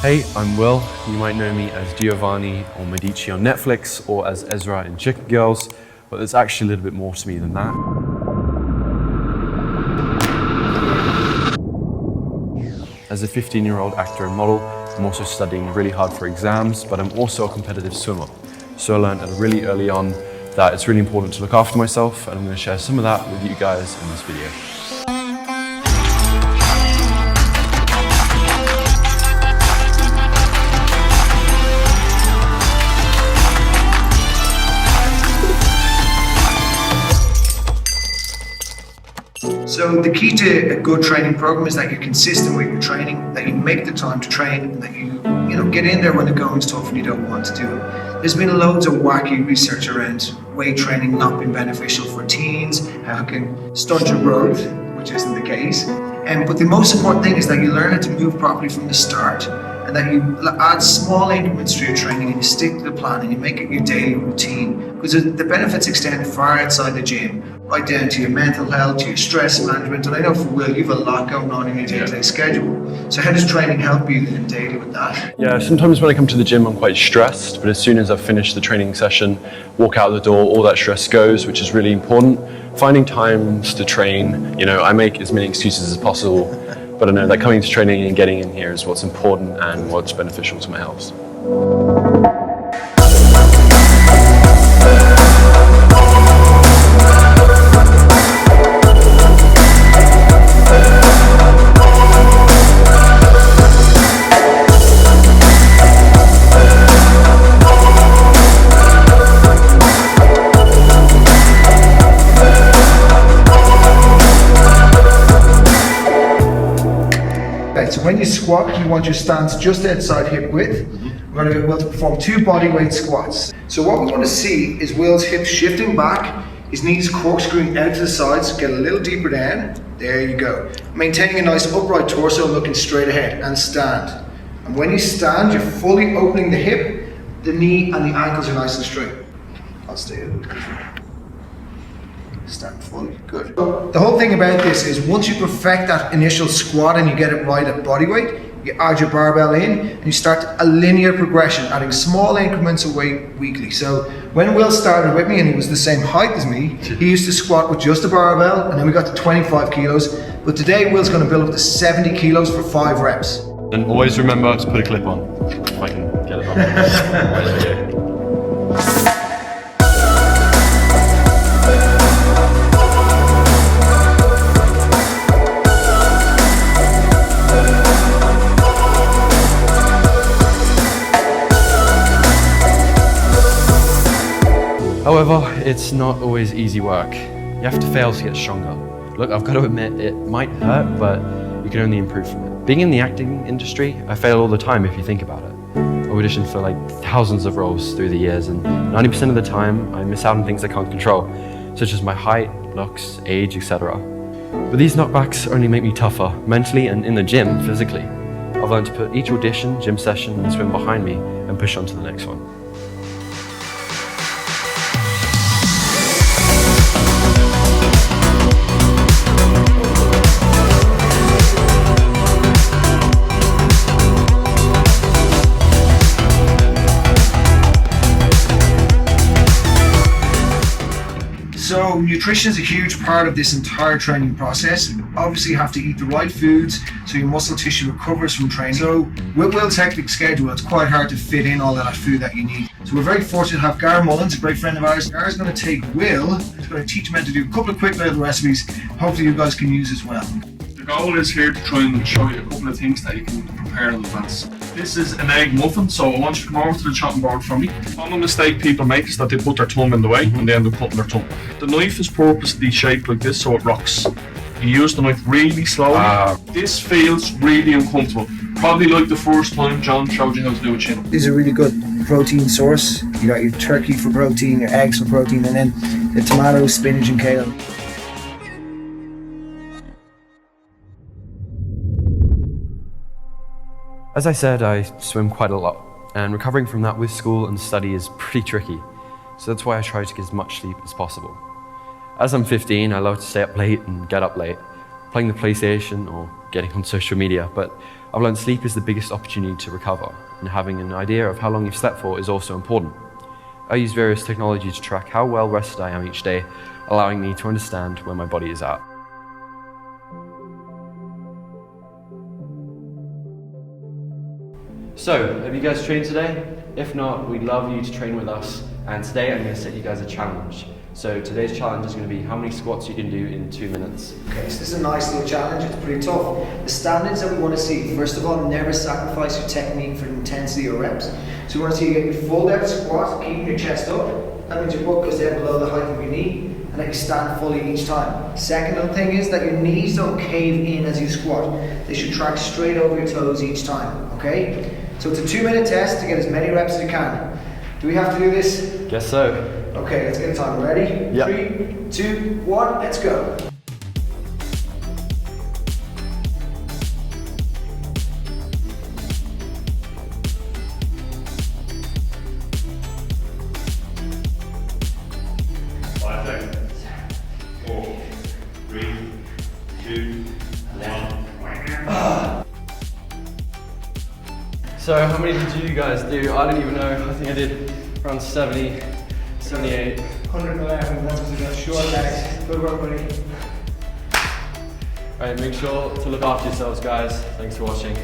Hey, I'm Will. You might know me as Giovanni or Medici on Netflix or as Ezra in Chicken Girls, but there's actually a little bit more to me than that. As a 15-year-old actor and model, I'm also studying really hard for exams, but I'm also a competitive swimmer. So I learned really early on that it's really important to look after myself, and I'm going to share some of that with you guys in this video. So the key to a good training program is that you're consistent with your training, that you make the time to train, and that you get in there when the going's tough and you don't want to do it. There's been loads of wacky research around weight training not being beneficial for teens, how it can stunt your growth, which isn't the case. But the most important thing is that you learn how to move properly from the start, and that you add small increments to your training and you stick to the plan and you make it your daily routine. Because the benefits extend far outside the gym, right down to your mental health, to your stress management. And I know for Will, you've a lot going on in your day-to-day schedule. So how does training help you then daily with that? Yeah, sometimes when I come to the gym, I'm quite stressed, but as soon as I've finished the training session, walk out the door, all that stress goes, which is really important. Finding times to train, I make as many excuses as possible, but I know that coming to training and getting in here is what's important and what's beneficial to my health. So when you squat, you want your stance just outside hip width. We're going to get Will to perform 2 bodyweight squats. So what we want to see is Will's hips shifting back, his knees corkscrewing out to the sides, get a little deeper down. There you go. Maintaining a nice upright torso, looking straight ahead, and stand. And when you stand, you're fully opening the hip, the knee and the ankles are nice and straight. I'll stay a little different. Stand fully, good. The whole thing about this is once you perfect that initial squat and you get it right at body weight, you add your barbell in and you start a linear progression, adding small increments of weight weekly. So when Will started with me and he was the same height as me, he used to squat with just a barbell, and then we got to 25 kilos. But today Will's going to build up to 70 kilos for 5 reps. And always remember to put a clip on, if I can get it on. However, it's not always easy work. You have to fail to get stronger. Look, I've got to admit, it might hurt, but you can only improve from it. Being in the acting industry, I fail all the time if you think about it. I auditioned for thousands of roles through the years, and 90% of the time, I miss out on things I can't control, such as my height, looks, age, etc. But these knockbacks only make me tougher, mentally and in the gym, physically. I've learned to put each audition, gym session, and swim behind me and push on to the next one. So nutrition is a huge part of this entire training process. Obviously you have to eat the right foods so your muscle tissue recovers from training. So with Will's hectic schedule, it's quite hard to fit in all that food that you need. So we're very fortunate to have Gar Mullins, a great friend of ours. Gar's going to take Will, he's going to teach him how to do a couple of quick little recipes. Hopefully you guys can use as well. The goal is here to try and show you a couple of things that you can prepare in advance. This is an egg muffin, so I want you to come over to the chopping board for me. Common mistake people make is that they put their thumb in the way and they end up cutting their thumb. The knife is purposely shaped like this so it rocks. You use the knife really slowly. This feels really uncomfortable. Probably like the first time John showed you how to do a chin. This is a really good protein source. You got your turkey for protein, your eggs for protein, and then the tomatoes, spinach and kale. As I said, I swim quite a lot, and recovering from that with school and study is pretty tricky, so that's why I try to get as much sleep as possible. As I'm 15, I love to stay up late and get up late, playing the PlayStation or getting on social media, but I've learned sleep is the biggest opportunity to recover, and having an idea of how long you've slept for is also important. I use various technology to track how well rested I am each day, allowing me to understand where my body is at. So, have you guys trained today? If not, we'd love you to train with us, and today I'm going to set you guys a challenge. So today's challenge is going to be how many squats you can do in 2 minutes. Okay, so this is a nice little challenge. It's pretty tough. The standards that we want to see, first of all, never sacrifice your technique for intensity or reps. So we want to see you get your full depth squat, keeping your chest up. That means your butt goes down below the height of your knee, and that you stand fully each time. Second little thing is that your knees don't cave in as you squat. They should track straight over your toes each time, okay? So it's a 2-minute test to get as many reps as you can. Do we have to do this? Guess so. Okay, let's get a time. Ready? Yep. 3, 2, 1, let's go. So how many did you guys do? I don't even know. I think I did around 70, 78. 111, that was a short legs. Good work, buddy. Alright, make sure to look after yourselves, guys. Thanks for watching.